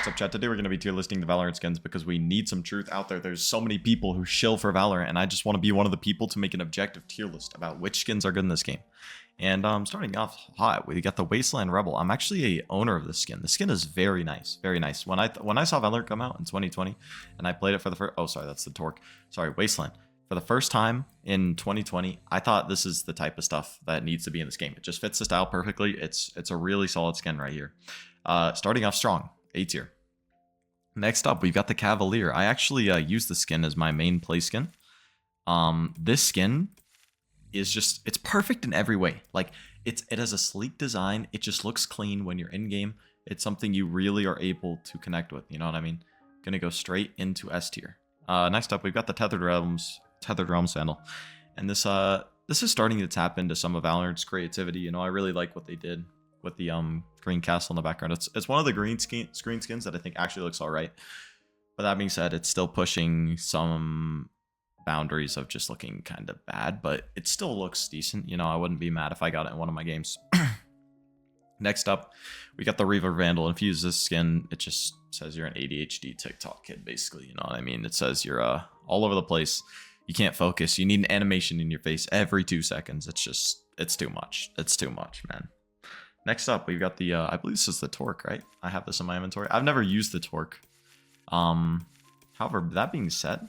What's up, chat? Today we're going to be tier listing the Valorant skins because we need some truth out there. There's so many people who shill for Valorant, and I just want to be one of the people to make an objective tier list about which skins are good in this game. And starting off hot, we got the Wasteland Rebel. I'm actually a owner of this skin. The skin is very nice, very nice. When I saw Valorant come out in 2020, and I played it for the first, oh sorry, that's the Torque. Sorry, Wasteland. For the first time in 2020, I thought this is the type of stuff that needs to be in this game. It just fits the style perfectly. It's a really solid skin right here. Starting off strong, A tier. Next up, we've got the Cavalier. I actually use the skin as my main play skin. This skin is just, it's perfect in every way. Like, it has a sleek design. It just looks clean when you're in game. It's something you really are able to connect with. You know what I mean? Gonna go straight into S tier. Next up, we've got the Tethered Realms Vandal. And this is starting to tap into some of Valorant's creativity. You know, I really like what they did with the green castle in the background. It's one of the green screen skins that I think actually looks all right. But that being said, it's still pushing some boundaries of just looking kind of bad, but it still looks decent. You know, I wouldn't be mad if I got it in one of my games. Next up, we got the Valorant Vandal. And if you use this skin, it just says you're an ADHD TikTok kid, basically. You know what I mean? It says you're all over the place. You can't focus. You need an animation in your face every 2 seconds. It's too much. It's too much, man. Next up, we've got the, I believe this is the Torque, right? I have this in my inventory. I've never used the Torque. However, that being said,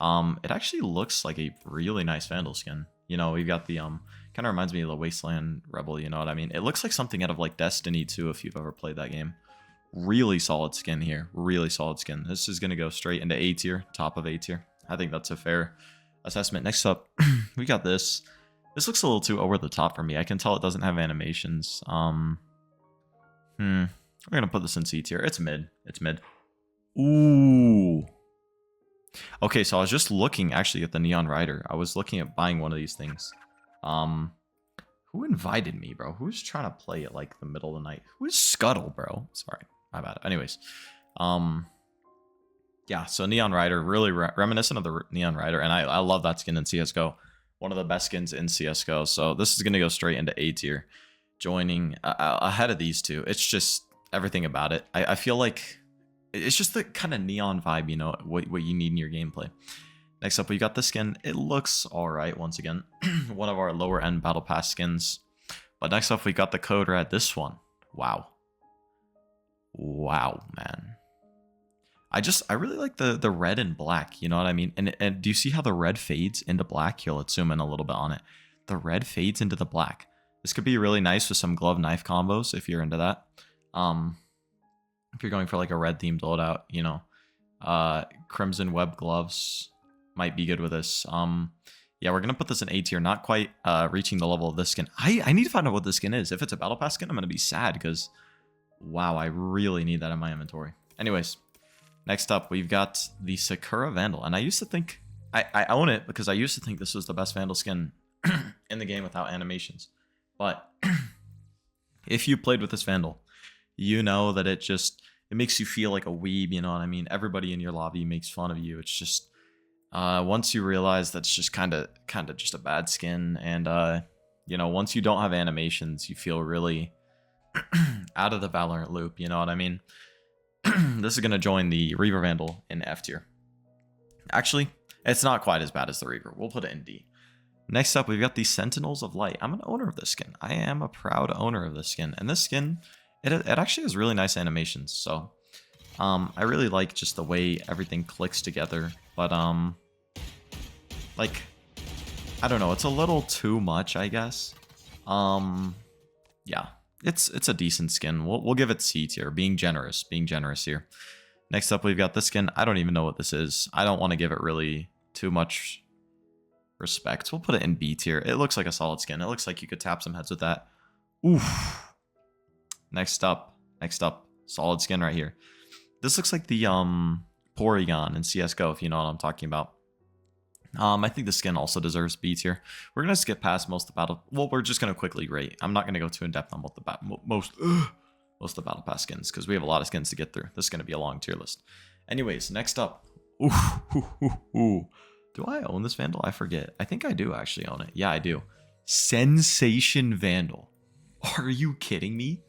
it actually looks like a really nice Vandal skin. You know, we've got the, kind of reminds me of the Wasteland Rebel, you know what I mean? It looks like something out of, like, Destiny 2, if you've ever played that game. Really solid skin here. Really solid skin. This is going to go straight into A tier, top of A tier. I think that's a fair assessment. Next up, we got this. This looks a little too over the top for me. I can tell it doesn't have animations. We're gonna put this in C tier. It's mid. It's mid. Ooh. Okay, so I was just looking actually at the Neon Rider. I was looking at buying one of these things. Who invited me, bro? Who's trying to play at like the middle of the night? Who's Scuttle, bro? Sorry, my bad. Anyways, yeah. So Neon Rider, really reminiscent of the Neon Rider, and I love that skin in CS:GO. One of the best skins in CSGO. So this is going to go straight into A tier, joining ahead of these two. It's just everything about it. I feel like it's just the kind of neon vibe, you know, what you need in your gameplay. Next up, we got the skin. It looks all right, once again. One of our lower end battle pass skins. But next up, we got the Code Red. This one. Wow. Wow, man. I really like the red and black, you know what I mean? And do you see how the red fades into black? Here, let's zoom in a little bit on it. The red fades into the black. This could be really nice with some glove knife combos if you're into that. If you're going for like a red themed loadout, you know, crimson web gloves might be good with this. Yeah, we're gonna put this in A tier, not quite reaching the level of this skin. I need to find out what this skin is. If it's a battle pass skin, I'm gonna be sad because wow, I really need that in my inventory. Anyways. Next up, we've got the Sakura Vandal. And I used to think, I own it because I used to think this was the best Vandal skin in the game without animations. But if you played with this Vandal, you know that it makes you feel like a weeb, you know what I mean? Everybody in your lobby makes fun of you. It's just, once you realize that's just kind of just a bad skin. And, you know, once you don't have animations, you feel really out of the Valorant loop, you know what I mean? This is going to join the Reaver Vandal in F tier. Actually, it's not quite as bad as the Reaver. We'll put it in D. Next up, we've got the Sentinels of Light. I'm an owner of this skin. I am a proud owner of this skin. And this skin, it actually has really nice animations. So, I really like just the way everything clicks together. But, like, I don't know. It's a little too much, I guess. Yeah. It's a decent skin. We'll give it C tier. Being generous here. Next up, we've got this skin. I don't even know what this is. I don't want to give it really too much respect. We'll put it in B tier. It looks like a solid skin. It looks like you could tap some heads with that. Oof. Next up, solid skin right here. This looks like the Porygon in CS:GO, if you know what I'm talking about. I think the skin also deserves B tier. We're gonna skip past most of the battle. Well, we're just gonna quickly rate. I'm not gonna go too in depth on what the most of the battle pass skins because we have a lot of skins to get through. This is gonna be a long tier list. Anyways, next up. Ooh. Do I own this Vandal? I forget. I think I do actually own it. Yeah, I do. Sensation Vandal. Are you kidding me?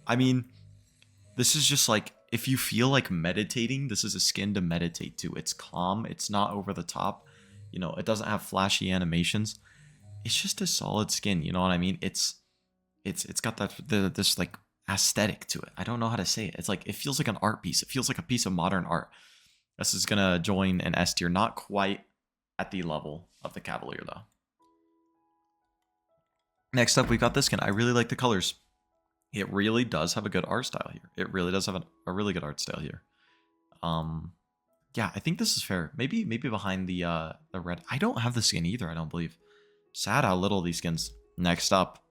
I mean, this is just like if you feel like meditating, this is a skin to meditate to. It's calm. It's not over the top. You know, it doesn't have flashy animations. It's just a solid skin. You know what I mean? It's got this like aesthetic to it. I don't know how to say it. It's like, it feels like an art piece. It feels like a piece of modern art. This is gonna join an S tier, not quite at the level of the Cavalier though. Next up, we've got this skin. I really like the colors. It really does have a good art style here. It really does have a really good art style here. Yeah, I think this is fair. Maybe behind the red. I don't have the skin either, I don't believe. Sad how little these skins. Next up,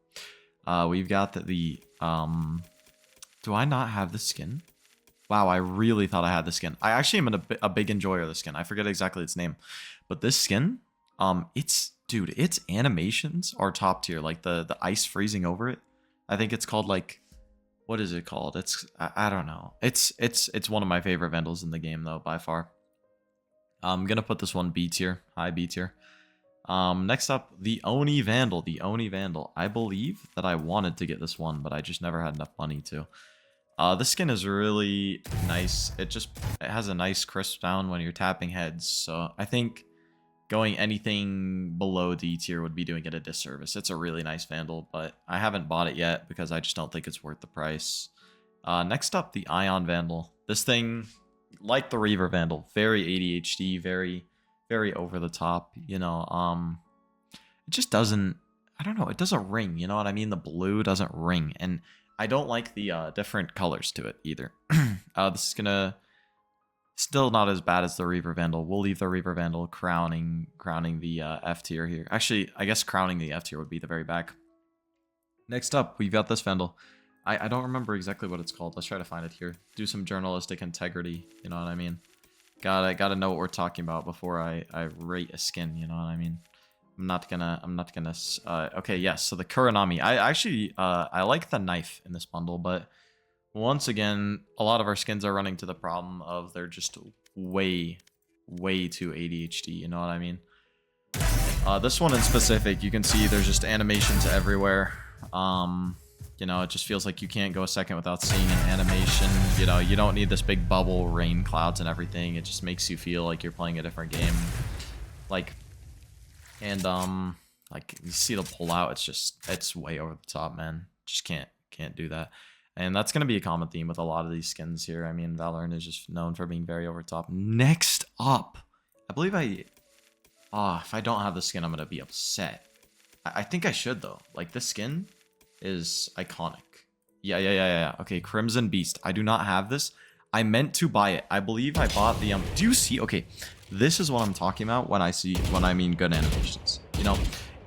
we've got the do I not have the skin? Wow, I really thought I had the skin. I actually am a big enjoyer of the skin. I forget exactly its name. But this skin, dude, its animations are top tier. Like the ice freezing over it. I think it's called like, what is it called? I don't know. It's one of my favorite Vandals in the game though, by far. I'm gonna put this one B tier, high B tier. Next up, the Oni Vandal. The Oni Vandal. I believe that I wanted to get this one, but I just never had enough money to. This skin is really nice. It has a nice crisp sound when you're tapping heads. So I think going anything below D tier would be doing it a disservice. It's a really nice Vandal, but I haven't bought it yet because I just don't think it's worth the price. Next up, the Ion Vandal. This thing, like the Reaver Vandal, very ADHD, very over the top, you know. It just doesn't, I don't know, it doesn't ring, you know what I mean? The blue doesn't ring, and I don't like the different colors to it either. This is gonna still not as bad as the Reaver Vandal. We'll leave the Reaver Vandal crowning the F tier here. Actually, I guess crowning the F tier would be the very back. Next up, we've got this Vandal. I don't remember exactly what it's called. Let's try to find it here. Do some journalistic integrity, you know what I mean? Gotta know what we're talking about before I rate a skin, you know what I mean? I'm not gonna okay, yes, so the Kuranami. I like the knife in this bundle, but once again, a lot of our skins are running to the problem of they're just way too ADHD, you know what I mean? This one in specific, you can see there's just animations everywhere. You know, it just feels like you can't go a second without seeing an animation. You know, you don't need this big bubble, rain clouds and everything. It just makes you feel like you're playing a different game. Like, and like you see the pull out, it's way over the top, man. Just can't do that. And that's gonna be a common theme with a lot of these skins here. I mean, Valorant is just known for being very over the top. Next up, I believe if I don't have the skin, I'm gonna be upset. I think I should though. Like, this skin is iconic. Yeah. Okay, Crimson Beast. I do not have this. I meant to buy it. I believe I bought the do you see? Okay, this is what I'm talking about when I mean good animations. You know,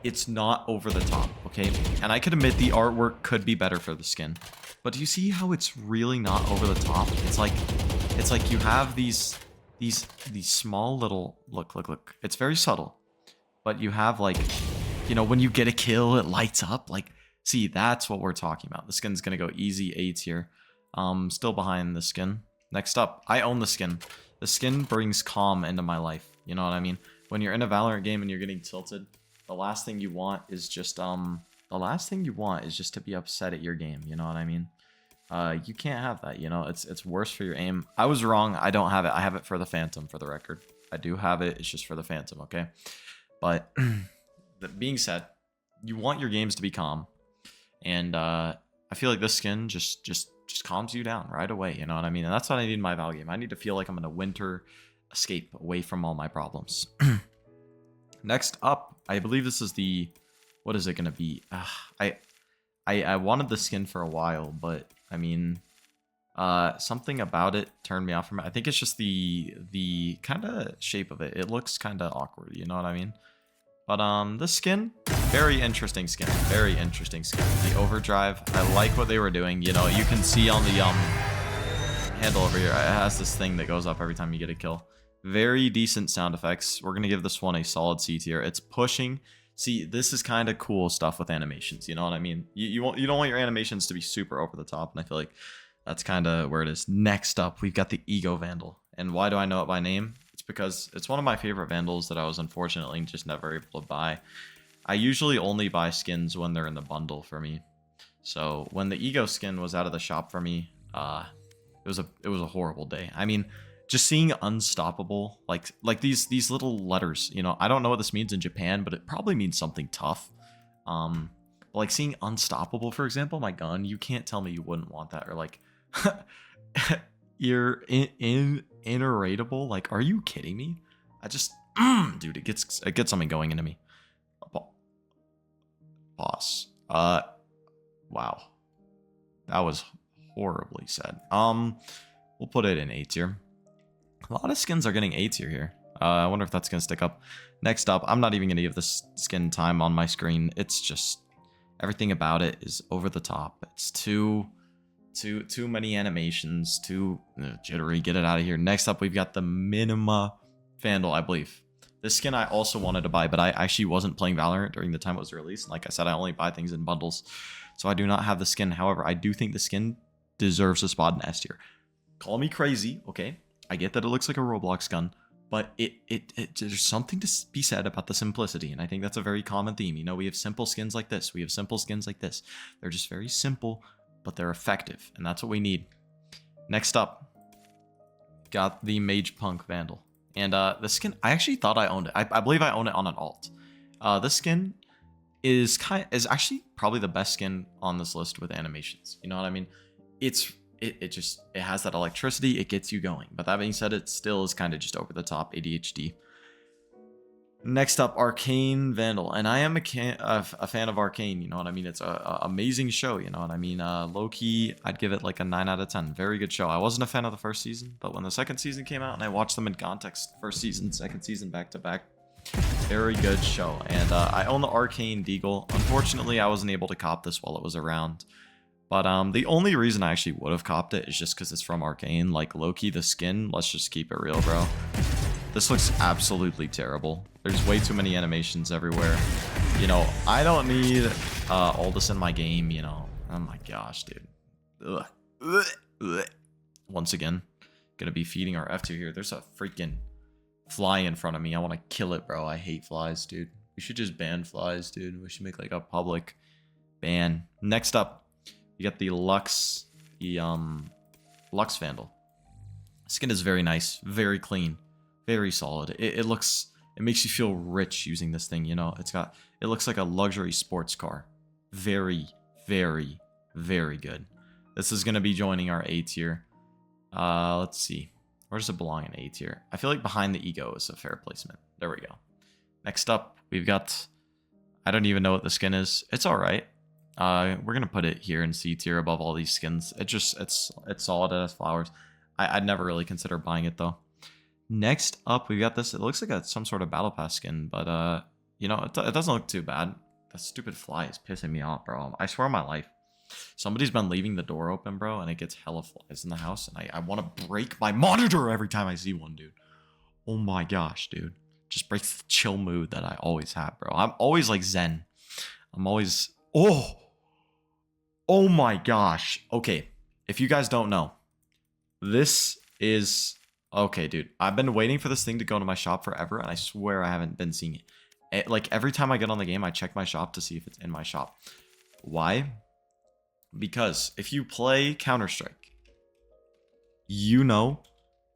it's not over the top, okay? And I could admit the artwork could be better for the skin. But do you see how it's really not over the top? It's like you have these small little look. It's very subtle. But you have, like, you know, when you get a kill, it lights up. Like, see, that's what we're talking about. The skin's gonna go easy A tier. Still behind the skin. Next up, I own the skin. The skin brings calm into my life. You know what I mean? When you're in a Valorant game and you're getting tilted, the last thing you want is just to be upset at your game. You know what I mean? You can't have that. You know, it's worse for your aim. I was wrong. I don't have it. I have it for the Phantom, for the record. I do have it. It's just for the Phantom. Okay. But that being said, you want your games to be calm, and I feel like this skin just calms you down right away. You know what I mean? And that's what I need in my Val game. I need to feel like I'm in a winter escape away from all my problems. Next up, I believe this is the, what is it gonna be? I wanted the skin for a while, but I mean, something about it turned me off from it. I think it's just the kind of shape of it. It looks kind of awkward, you know what I mean? But this skin, very interesting skin. Very interesting skin. The overdrive, I like what they were doing. You know, you can see on the handle over here, it has this thing that goes up every time you get a kill. Very decent sound effects. We're gonna give this one a solid C tier. It's pushing. See, this is kind of cool stuff with animations. You know what I mean? You don't want your animations to be super over the top, and I feel like that's kind of where it is. Next up, we've got the Ego Vandal. And why do I know it by name? It's because it's one of my favorite Vandals that I was unfortunately just never able to buy. I usually only buy skins when they're in the bundle for me. So when the Ego skin was out of the shop for me, it was a horrible day. I mean, just seeing unstoppable, like these little letters, you know, I don't know what this means in Japan, but it probably means something tough. But like seeing unstoppable, for example, my gun, you can't tell me you wouldn't want that. Or like you're inerratable. Like, are you kidding me? I just dude, it gets something going into me. Boss. Wow. That was horribly said. We'll put it in A tier. A lot of skins are getting A tier here. I wonder if that's gonna stick up. Next up, I'm not even gonna give this skin time on my screen. It's just everything about it is over the top. It's too many animations, too jittery. Get it out of here. Next up, we've got the Minima Vandal, I believe. This skin I also wanted to buy, but I actually wasn't playing Valorant during the time it was released. Like I said, I only buy things in bundles, so I do not have the skin. However, I do think the skin deserves a spot in S tier. Call me crazy, okay? I get that it looks like a Roblox gun, but there's something to be said about the simplicity, and I think that's a very common theme. You know, we have simple skins like this. We have simple skins like this. They're just very simple, but they're effective, and that's what we need. Next up, got the Mage Punk Vandal. And the skin, I actually thought I owned it. I believe I own it on an alt. This skin is actually probably the best skin on this list with animations. You know what I mean? It has that electricity. It gets you going. But that being said, it still is kind of just over the top ADHD. Next up, Arcane Vandal, and I am a fan of Arcane. You know what I mean? It's a amazing show. You know what I mean? Low key, I'd give it like a 9 out of 10. Very good show. I wasn't a fan of the first season, but when the second season came out and I watched them in context, first season, second season, back to back, very good show. And I own the Arcane Deagle. Unfortunately, I wasn't able to cop this while it was around. But the only reason I actually would have copped it is just because it's from Arcane. Like low key, the skin. Let's just keep it real, bro. This looks absolutely terrible. There's way too many animations everywhere. You know, I don't need all this in my game, you know. Oh my gosh, dude. Ugh. Ugh. Ugh. Once again, gonna be feeding our F2 here. There's a freaking fly in front of me. I want to kill it, bro. I hate flies, dude. We should just ban flies, dude. We should make like a public ban. Next up, you got the Lux Vandal. Skin is very nice, very clean. Very solid. It makes you feel rich using this thing, you know. It looks like a luxury sports car. Very, very, very good. This is gonna be joining our A tier. Let's see. Where does it belong in A tier? I feel like behind the ego is a fair placement. There we go. Next up, we've got, I don't even know what the skin is. It's alright. We're gonna put it here in C tier above all these skins. It's solid. It has flowers. I'd never really consider buying it though. Next up, we got this. It looks like some sort of battle pass skin, but you know, it doesn't look too bad. That stupid fly is pissing me off, bro. I swear on my life, somebody's been leaving the door open, bro, and it gets hella flies in the house, and I want to break my monitor every time I see one, dude. Oh my gosh, dude. Just breaks the chill mood that I always have, bro. I'm always like zen. I'm always, oh my gosh. Okay, if you guys don't know, this is... Okay, dude, I've been waiting for this thing to go to my shop forever, and I swear I haven't been seeing it. Like, every time I get on the game, I check my shop to see if it's in my shop. Why? Because if you play Counter-Strike, you know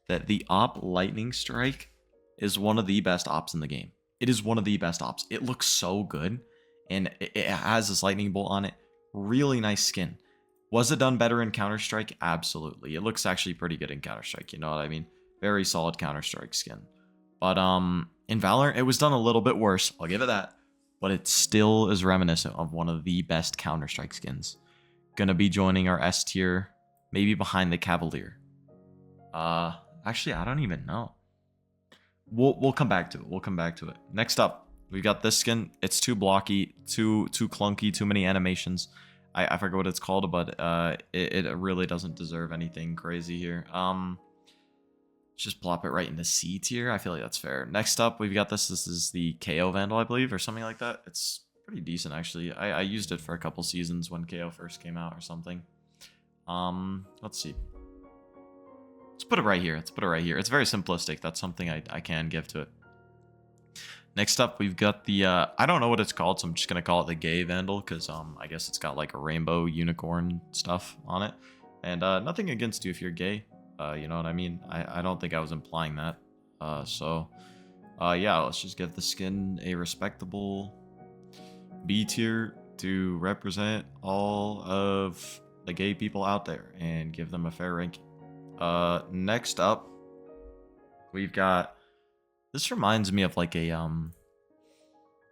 that the op Lightning Strike is one of the best ops in the game. It is one of the best ops. It looks so good, and it has this lightning bolt on it. Really nice skin. Was it done better in Counter-Strike? Absolutely. It looks actually pretty good in Counter-Strike, you know what I mean? Very solid Counter-Strike skin. But in Valorant, it was done a little bit worse. I'll give it that. But it still is reminiscent of one of the best Counter-Strike skins. Gonna be joining our S tier, maybe behind the Cavalier. Actually, I don't even know. We'll come back to it. We'll come back to it. Next up, we got this skin. It's too blocky, too clunky, too many animations. I forget what it's called, but it really doesn't deserve anything crazy here. Just plop it right into C tier. I feel like that's fair. Next up, we've got this. This is the KO Vandal, I believe, or something like that. It's pretty decent, actually. I used it for a couple seasons when KO first came out or something. Let's see. Let's put it right here. Let's put it right here. It's very simplistic. That's something I can give to it. Next up, we've got the, I don't know what it's called, so I'm just going to call it the Gay Vandal, because I guess it's got like a rainbow unicorn stuff on it. And nothing against you if you're gay. You know what I mean? I don't think I was implying that. Yeah, let's just give the skin a respectable B tier to represent all of the gay people out there and give them a fair ranking. Next up, we've got, this reminds me of like a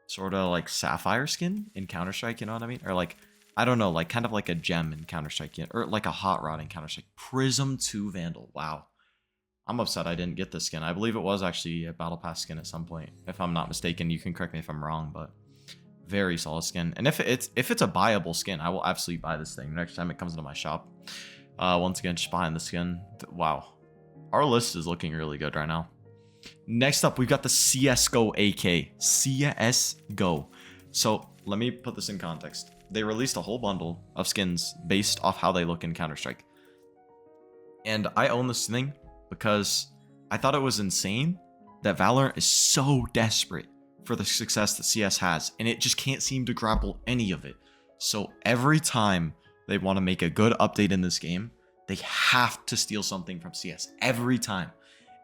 sort of like sapphire skin in Counter-Strike, you know what I mean? Or like, I don't know, like kind of like a gem in Counter-Strike, or like a hot rod in Counter-Strike. Prism 2 Vandal. Wow. I'm upset I didn't get this skin. I believe it was actually a Battle Pass skin at some point. If I'm not mistaken, you can correct me if I'm wrong, but very solid skin. And if it's a buyable skin, I will absolutely buy this thing next time it comes into my shop. Once again, just buying the skin. Wow. Our list is looking really good right now. Next up, we've got the CSGO AK. CSGO. So let me put this in context. They released a whole bundle of skins based off how they look in Counter-Strike. And I own this thing because I thought it was insane that Valorant is so desperate for the success that CS has, and it just can't seem to grapple any of it. So every time they want to make a good update in this game, they have to steal something from CS every time.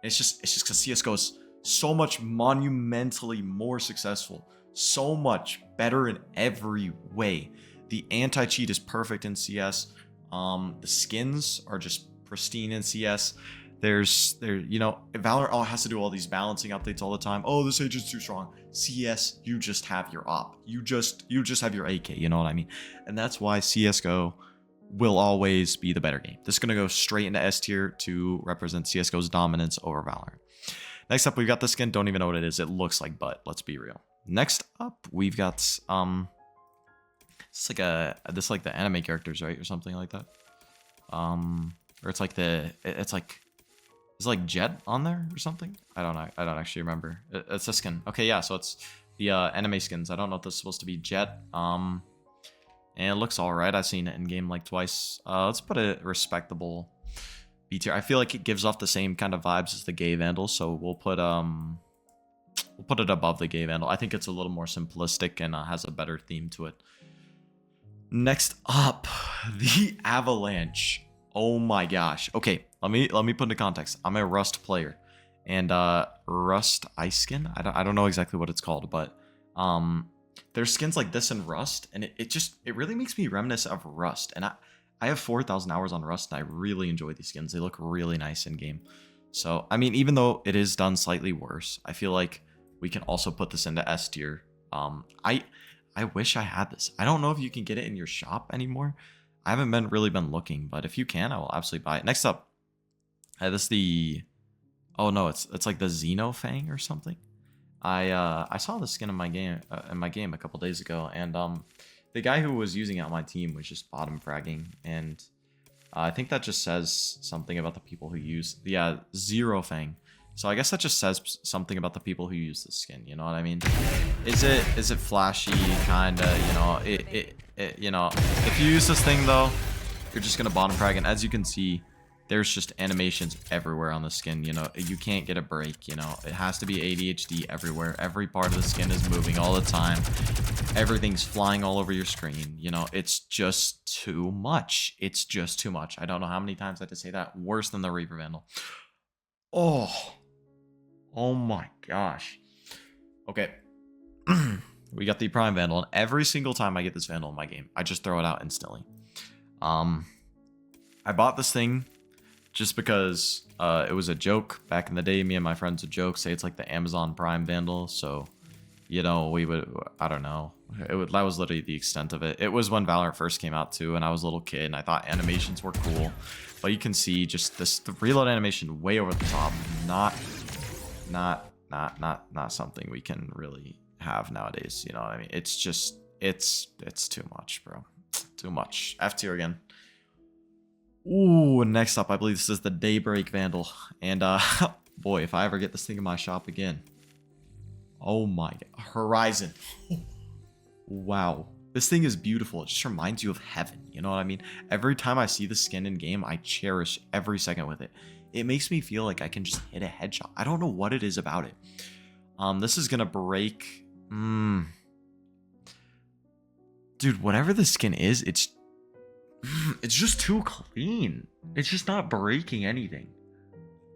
And it's just because CSGO is so much monumentally more successful, so much better in every way. The anti-cheat is perfect in CS. The skins are just pristine in CS. You know, Valorant has to do all these balancing updates all the time. Oh, this agent's too strong. CS, you just have your op. You just have your AK, you know what I mean? And that's why CSGO will always be the better game. This is going to go straight into S tier to represent CSGO's dominance over Valorant. Next up, we've got the skin. Don't even know what it is. It looks like butt. Let's be real. Next up, we've got it's like the anime characters, right, or something like that. Or it's like Jet on there or something. I don't know. I don't actually remember. It's a skin. Okay, yeah. So it's the anime skins. I don't know if this is supposed to be Jet. And it looks all right. I've seen it in game like twice. Let's put a respectable B tier. I feel like it gives off the same kind of vibes as the Gay Vandal, so we'll put it above the Gay Vandal. I think it's a little more simplistic and has a better theme to it. Next up, the Avalanche. Oh my gosh. Okay, let me put into context. I'm a Rust player, and Rust Ice Skin. I don't know exactly what it's called, but there's skins like this in Rust, and it really makes me reminisce of Rust. And I have 4,000 hours on Rust, and I really enjoy these skins. They look really nice in game. So I mean, even though it is done slightly worse, I feel like we can also put this into S tier. I wish I had this. I don't know if you can get it in your shop anymore. I haven't really been looking, but if you can, I will absolutely buy it. Next up, this is the, oh no, it's like the Xeno Fang or something. I saw this skin in my game a couple days ago, and the guy who was using it on my team was just bottom fragging, and I think that just says something about the people who use Zero Fang. So I guess that just says something about the people who use this skin. You know what I mean? Is it flashy? Kinda. You know, you know, if you use this thing though, you're just gonna bottom frag, and as you can see, there's just animations everywhere on the skin. You know, you can't get a break. You know, it has to be ADHD everywhere. Every part of the skin is moving all the time. Everything's flying all over your screen. You know, it's just too much. It's just too much. I don't know how many times I had to say that. Worse than the Reaper Vandal. Oh my gosh. Okay. We got the Prime Vandal, and every single time I get this Vandal in my game, I just throw it out instantly. I bought this thing just because it was a joke back in the day. Me and my friends would joke, say it's like the Amazon Prime Vandal. So, you know, we would, I don't know. That was literally the extent of it. It was when Valorant first came out too, and I was a little kid, and I thought animations were cool. But you can see just the reload animation way over the top. Not something we can really have nowadays. You know what I mean? It's just, it's too much, bro. Too much. F tier again. Ooh, next up, I believe this is the Daybreak Vandal. And, boy, if I ever get this thing in my shop again. Oh my god. Horizon. Wow. This thing is beautiful. It just reminds you of heaven. You know what I mean? Every time I see the skin in game, I cherish every second with it. It makes me feel like I can just hit a headshot. I don't know what it is about it. This is gonna break. Dude, whatever the skin is, it's just too clean. It's just not breaking anything.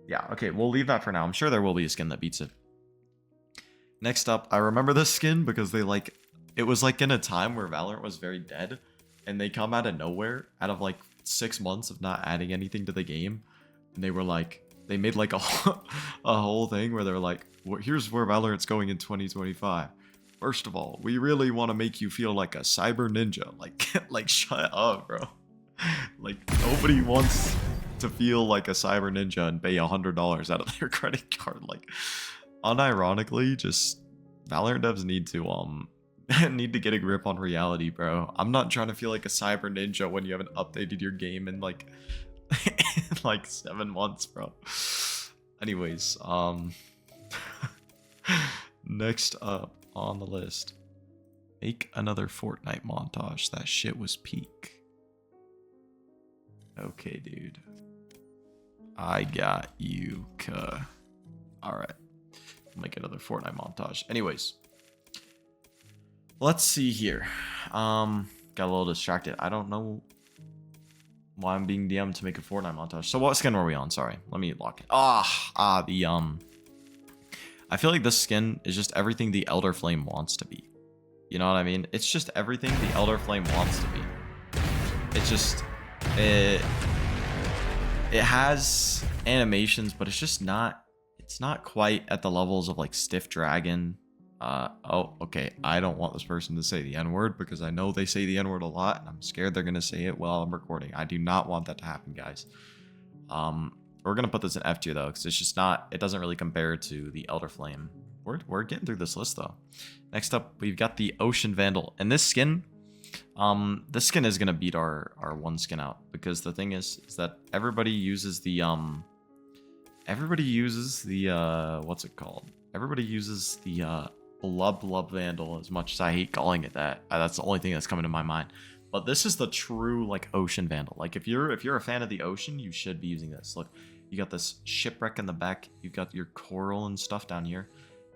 Yeah, okay, we'll leave that for now. I'm sure there will be a skin that beats it. Next up, I remember this skin because they like, it was like in a time where Valorant was very dead, and they come out of nowhere, out of like 6 months of not adding anything to the game, and they were like, they made like a whole thing where they're like, well, here's where Valorant's going in 2025. First of all, we really want to make you feel like a cyber ninja. Like shut up, bro. Like nobody wants to feel like a cyber ninja and pay $100 out of their credit card. Like, unironically, just Valorant devs need to get a grip on reality, bro. I'm not trying to feel like a cyber ninja when you haven't updated your game in like like 7 months, bro. Anyways, next up on the list, make another Fortnite montage. That shit was peak. Okay, dude. I got you, cuh. Alright. Make another Fortnite montage. Anyways. Let's see here. Got a little distracted. I don't know why I'm being DM'd to make a Fortnite montage. So what skin were we on? Sorry. Let me lock it. I feel like this skin is just everything the Elder Flame wants to be. You know what I mean? It's just everything the Elder Flame wants to be. It's just it has animations, but it's just not, it's not quite at the levels of like Stiff Dragon. Oh, okay. I don't want this person to say the N-word because I know they say the N-word a lot, and I'm scared they're gonna say it while I'm recording. I do not want that to happen, guys. We're gonna put this in F tier though, because it's just not, it doesn't really compare to the Elder Flame. We're getting through this list though. Next up, we've got the Ocean Vandal, and this skin is gonna beat our one skin out, because the thing is that everybody uses the what's it called? Everybody uses the Blub Vandal, as much as I hate calling it that. That's the only thing that's coming to my mind. But this is the true like Ocean Vandal. Like if you're a fan of the ocean, you should be using this. Look, you got this shipwreck in the back. You've got your coral and stuff down here.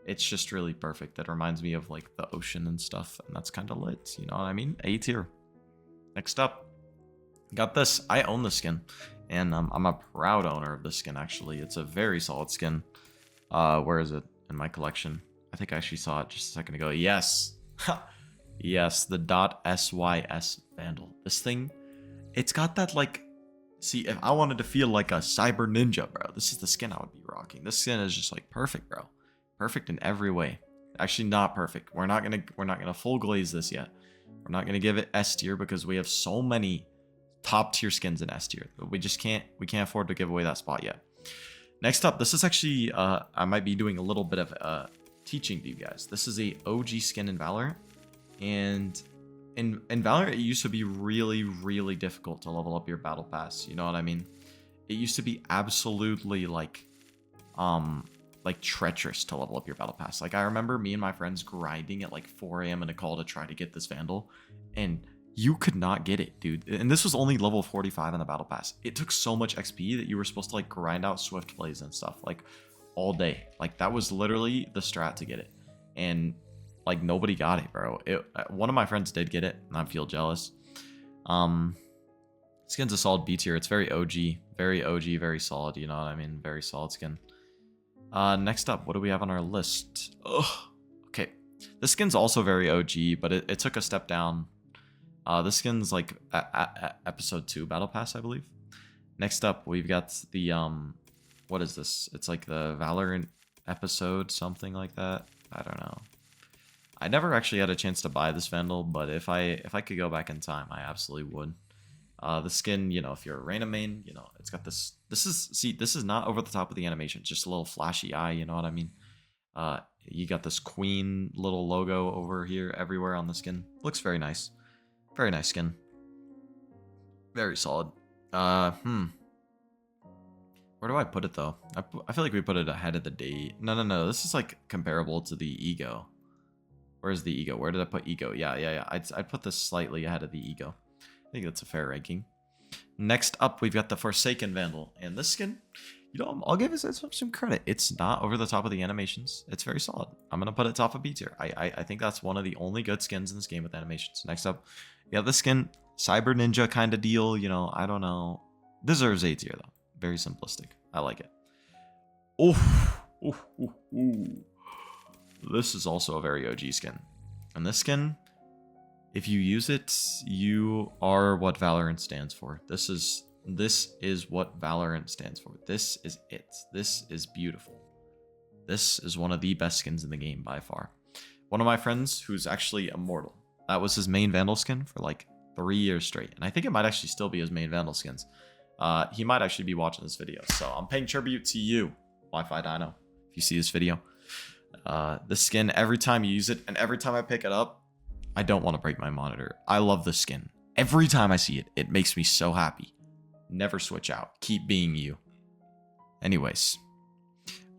It's just really perfect. That reminds me of like the ocean and stuff, and that's kind of lit. You know what I mean? A tier. Next up, got this. I own the skin, and I'm a proud owner of this skin. Actually, it's a very solid skin. Where is it in my collection? I think I actually saw it just a second ago. Yes, yes, the .sys Vandal. This thing, it's got that like. See, if I wanted to feel like a cyber ninja, bro, this is the skin I would be rocking. This skin is just like perfect, bro. Perfect in every way. Actually, not perfect. We're not gonna full glaze this yet. We're not gonna give it S tier because we have so many top tier skins in S tier. We just can't afford to give away that spot yet. Next up, this is actually I might be doing a little bit of teaching to you guys. This is a OG skin in Valorant, and in Valorant, it used to be really, really difficult to level up your battle pass. You know what I mean? It used to be absolutely like treacherous to level up your battle pass. Like I remember me and my friends grinding at like 4 a.m. in a call to try to get this Vandal, and you could not get it, dude. And this was only level 45 in the battle pass. It took so much XP that you were supposed to like grind out swift plays and stuff like all day. Like that was literally the strat to get it, and like nobody got it, bro. One of my friends did get it, and I feel jealous. Skin's a solid B tier. It's very OG, very solid. You know what I mean? Very solid skin. Next up, what do we have on our list? Ugh. Okay, this skin's also very OG, but it took a step down. This skin's like episode 2 battle pass, I believe. Next up, we've got the what is this? It's like the Valorant episode, something like that. I don't know. I never actually had a chance to buy this Vandal, but if I could go back in time, I absolutely would. The skin, you know, if you're a Reyna main, you know, it's got this. This is not over the top of the animation. It's just a little flashy eye. You know what I mean? You got this queen little logo over here everywhere on the skin. Looks very nice. Very nice skin. Very solid. Where do I put it though? I feel like we put it ahead of the date. No. This is like comparable to the Ego. Where's the Ego? Where did I put Ego? Yeah. I'd put this slightly ahead of the Ego. I think that's a fair ranking. Next up, we've got the Forsaken Vandal. And this skin, you know, I'll give it some credit. It's not over the top of the animations. It's very solid. I'm going to put it top of B tier. I think that's one of the only good skins in this game with animations. Next up, yeah, this skin, cyber ninja kind of deal, you know, I don't know. Deserves A tier though. Very simplistic. I like it. Ooh. This is also a very OG skin. And this skin, if you use it, you are what Valorant stands for. This is what Valorant stands for. This is it. This is beautiful. This is one of the best skins in the game by far. One of my friends who's actually immortal. That was his main Vandal skin for like 3 years straight. And I think it might actually still be his main Vandal skins. He might actually be watching this video. So I'm paying tribute to you, Wi-Fi Dino, if you see this video. This skin, every time you use it and every time I pick it up, I don't want to break my monitor. I love this skin. Every time I see it, it makes me so happy. Never switch out. Keep being you. Anyways,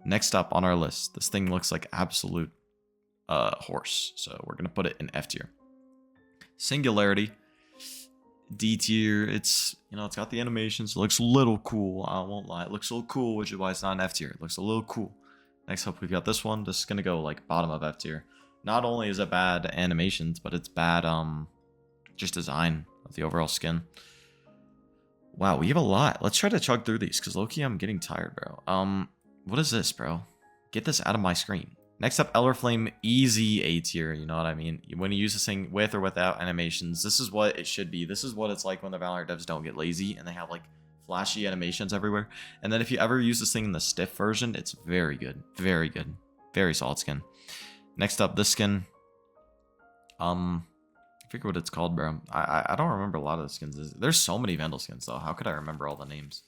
next up on our list, this thing looks like absolute horse. So we're going to put it in F tier. Singularity. D tier. It's, you know, it's got the animations. It looks a little cool. I won't lie. It looks a little cool, which is why it's not an F tier. It looks a little cool. Next up, we've got this one. This is going to go like bottom of F tier. Not only is it bad animations, but it's bad just design of the overall skin. Wow, we have a lot. Let's try to chug through these, because low-key I'm getting tired, bro. What is this, bro? Get this out of my screen. Next up, Elder Flame, easy A tier, you know what I mean? When you use this thing with or without animations, this is what it should be. This is what it's like when the Valorant devs don't get lazy and they have like flashy animations everywhere. And then if you ever use this thing in the stiff version, it's very good. Very good. Very solid skin. Next up, this skin. I forget what it's called, bro. I don't remember a lot of the skins. There's so many Vandal skins, though. How could I remember all the names?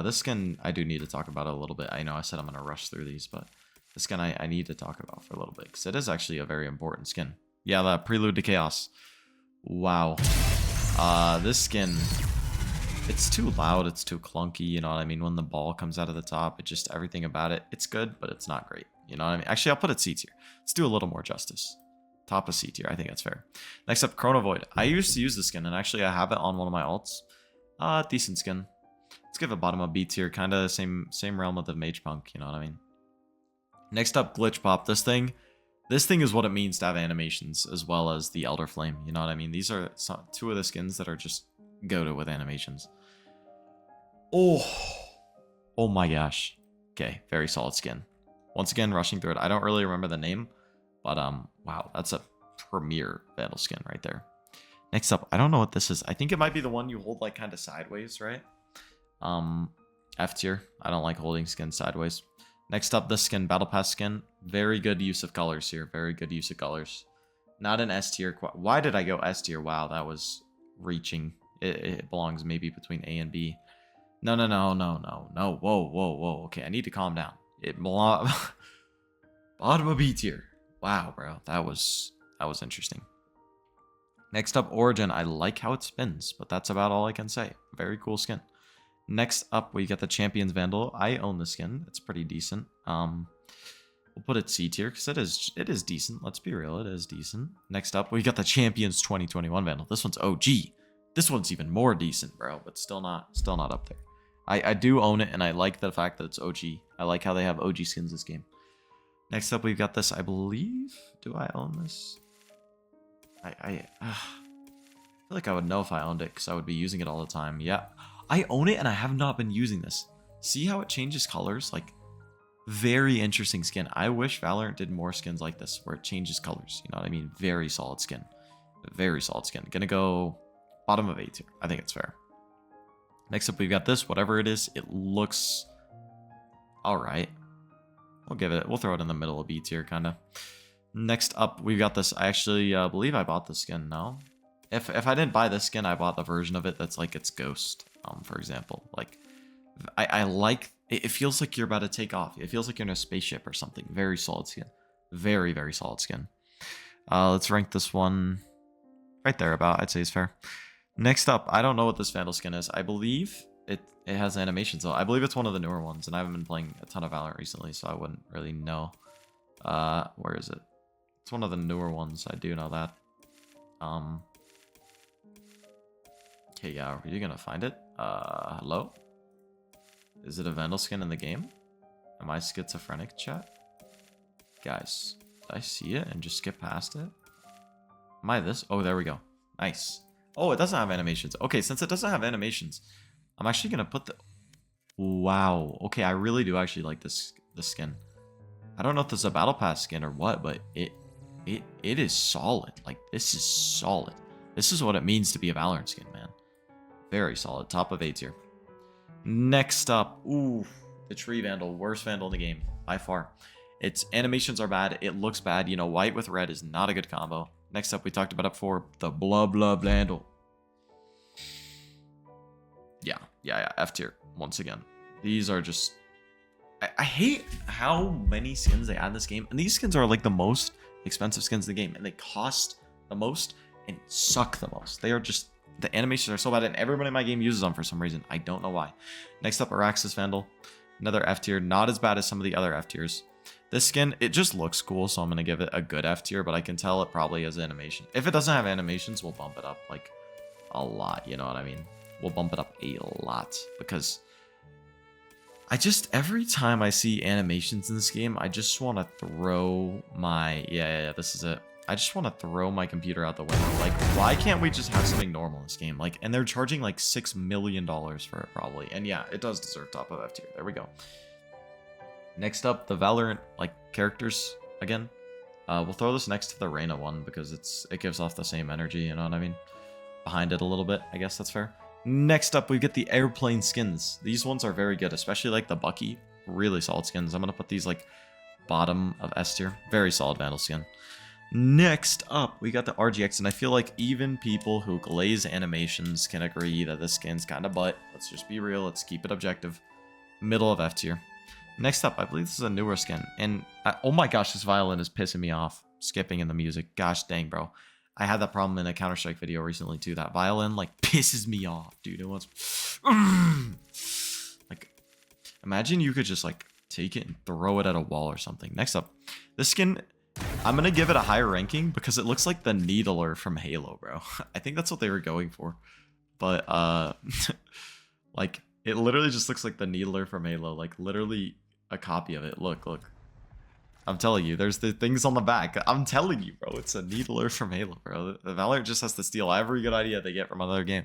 This skin, I do need to talk about it a little bit. I know I said I'm going to rush through these, but this skin I need to talk about for a little bit, because it is actually a very important skin. Yeah, the Prelude to Chaos. Wow. This skin, it's too loud, it's too clunky, you know what I mean? When the ball comes out of the top, it just, everything about it, it's good, but it's not great. You know what I mean? Actually, I'll put it C tier. Let's do a little more justice. Top of C tier, I think that's fair. Next up, Chrono Void. I used to use this skin, and actually I have it on one of my alts. Decent skin. Let's give it bottom of B tier, kind of same realm of the Mage Punk, you know what I mean? Next up, Glitch Pop. This thing is what it means to have animations, as well as the Elder Flame, you know what I mean? These are two of the skins that are just go-to with animations. Oh my gosh. Okay, very solid skin. Once again, rushing through it. I don't really remember the name, but wow, that's a premier Vandal skin right there. Next up, I don't know what this is. I think it might be the one you hold like kind of sideways, right? F tier. I don't like holding skins sideways. Next up, this skin, Battle Pass skin. Very good use of colors here. Very good use of colors. Not an S tier. Why did I go S tier? Wow, that was reaching. It belongs maybe between A and B. No. Whoa. Okay, I need to calm down. It belongs bottom of B tier. Wow, bro, that was interesting. Next up, Origin. I like how it spins, but that's about all I can say. Very cool skin. Next up, we got the Champions Vandal. I own the skin. It's pretty decent. We'll put it C tier because it is decent. Let's be real, it is decent. Next up, we got the Champions 2021 Vandal. This one's OG. This one's even more decent, bro, but still not up there. I do own it, and I like the fact that it's OG. I like how they have OG skins this game. Next up, we've got this, I believe. Do I own this? I feel like I would know if I owned it because I would be using it all the time. Yeah, I own it, and I have not been using this. See how it changes colors? Like, very interesting skin. I wish Valorant did more skins like this where it changes colors. You know what I mean? Very solid skin. Very solid skin. Gonna go bottom of A tier. I think it's fair. Next up, we've got this. Whatever it is, it looks all right. We'll throw it in the middle of B tier, kind of. Next up, we've got this. I actually believe I bought the skin. No, if I didn't buy this skin, I bought the version of it that's like its ghost. For example, like I like it. It feels like you're about to take off. It feels like you're in a spaceship or something. Very solid skin. Very, very solid skin. Let's rank this one right there about. I'd say is fair. Next up, I don't know what this Vandal skin is. I believe it has animations though. I believe it's one of the newer ones, and I haven't been playing a ton of Valorant recently, so I wouldn't really know. Where is it? It's one of the newer ones. I do know that. Okay, yeah, are you gonna find it? Hello? Is it a Vandal skin in the game? Am I schizophrenic, chat? Guys, did I see it and just skip past it? Am I this? Oh, there we go. Nice. Oh, it doesn't have animations. Okay, since it doesn't have animations, I'm actually gonna put the... Wow. Okay, I really do actually like this skin. I don't know if this is a battle pass skin or what, but it is solid. Like, this is solid. This is what it means to be a Valorant skin, man. Very solid. Top of A tier. Next up, ooh, the Tree Vandal. Worst Vandal in the game, by far. Its animations are bad. It looks bad. You know, white with red is not a good combo. Next up, we talked about it before, the Blah Blah Vandal. Yeah, F tier, once again. These are just... I hate how many skins they add in this game. And these skins are like the most expensive skins in the game. And they cost the most and suck the most. They are just... The animations are so bad, and everyone in my game uses them for some reason. I don't know why. Next up, Araxis Vandal. Another F tier. Not as bad as some of the other F tiers. This skin, it just looks cool, so I'm going to give it a good F tier, but I can tell it probably has animation. If it doesn't have animations, we'll bump it up, like, a lot, you know what I mean? We'll bump it up a lot, because I just, every time I see animations in this game, I just want to throw my, yeah, this is it. I just want to throw my computer out the window. Like, why can't we just have something normal in this game? Like, and they're charging like $6 million for it, probably. And yeah, it does deserve top of F tier. There we go. Next up, the Valorant, like, characters, again. We'll throw this next to the Reyna one, because it gives off the same energy, you know what I mean? Behind it a little bit, I guess that's fair. Next up, we get the airplane skins. These ones are very good, especially, like, the Bucky. Really solid skins. I'm going to put these, like, bottom of S tier. Very solid Vandal skin. Next up, we got the RGX, and I feel like even people who glaze animations can agree that this skin's kind of butt. Let's just be real. Let's keep it objective. Middle of F tier. Next up, I believe this is a newer skin, and oh my gosh, this violin is pissing me off. Skipping in the music. Gosh dang, bro. I had that problem in a Counter-Strike video recently, too. That violin, like, pisses me off, dude. It wants... Like, imagine you could just, like, take it and throw it at a wall or something. Next up, this skin... I'm going to give it a higher ranking because it looks like the Needler from Halo, bro. I think that's what they were going for. But, like, it literally just looks like the Needler from Halo. Like, literally a copy of it. Look. I'm telling you, there's the things on the back. I'm telling you, bro. It's a Needler from Halo, bro. The Valorant just has to steal every good idea they get from another game.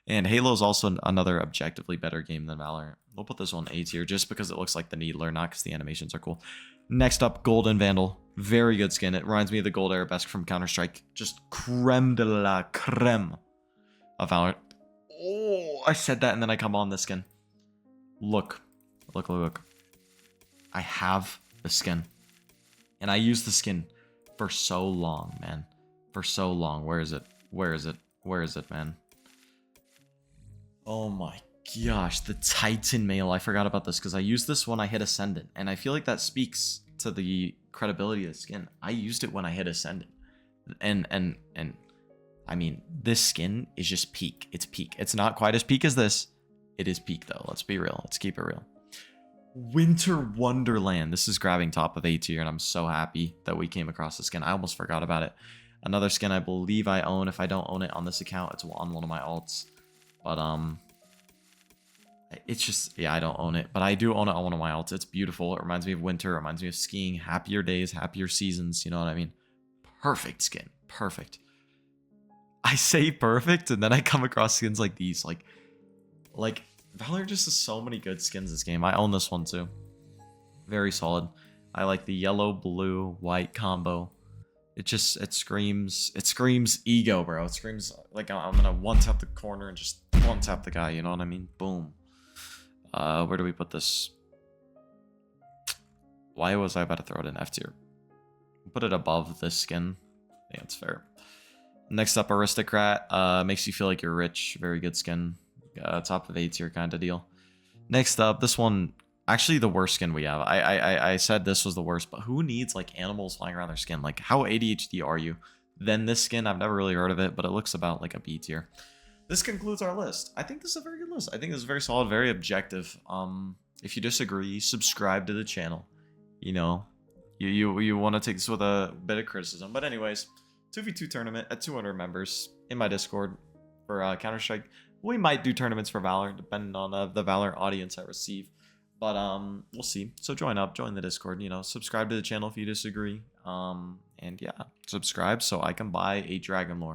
And Halo is also another objectively better game than Valorant. We'll put this one A tier just because it looks like the Needler, not because the animations are cool. Next up, Golden Vandal. Very good skin. It reminds me of the Gold Arabesque from Counter-Strike. Just creme de la creme of Valorant. Oh, I said that and then I come on this skin. Look. I have the skin. And I used the skin for so long, man. For so long. Where is it, man? Oh my gosh, the Titan Mail. I forgot about this because I used this when I hit Ascendant. And I feel like that speaks to the credibility of the skin. I used it when I hit Ascendant. And I mean, this skin is just peak. It's peak. It's not quite as peak as this. It is peak, though. Let's be real. Let's keep it real. Winter Wonderland. This is grabbing top of A tier, and I'm so happy that we came across this skin. I almost forgot about it. Another skin I believe I own. If I don't own it on this account, it's on one of my alts. But, it's just, yeah, I don't own it. But I do own it on one of my alts. It's beautiful. It reminds me of winter. It reminds me of skiing. Happier days, happier seasons. You know what I mean? Perfect skin. Perfect. I say perfect, and then I come across skins like these. Like Valorant just has so many good skins this game. I own this one too. Very solid. I like the yellow, blue, white combo. It screams ego, bro. It screams like I'm gonna one tap the corner and just one tap the guy, you know what I mean? Boom. Where do we put this? Why was I about to throw it in F tier? Put it above this skin. I think that's fair. Next up, Aristocrat. Makes you feel like you're rich. Very good skin. Top of A tier kind of deal. Next up, this one, actually the worst skin we have. I said this was the worst, but who needs like animals flying around their skin? Like, how ADHD are you? Then this skin, I've never really heard of it, but it looks about like a B tier. This concludes our list. I think this is a very good list. I think this is very solid, very objective. If you disagree, subscribe to the channel. You know, you want to take this with a bit of criticism. But anyways, 2v2 tournament at 200 members in my Discord for Counter-Strike. We might do tournaments for Valorant, depending on the Valorant audience I receive. But we'll see. So join the Discord. You know, subscribe to the channel if you disagree. And yeah, subscribe so I can buy a Dragon Lore.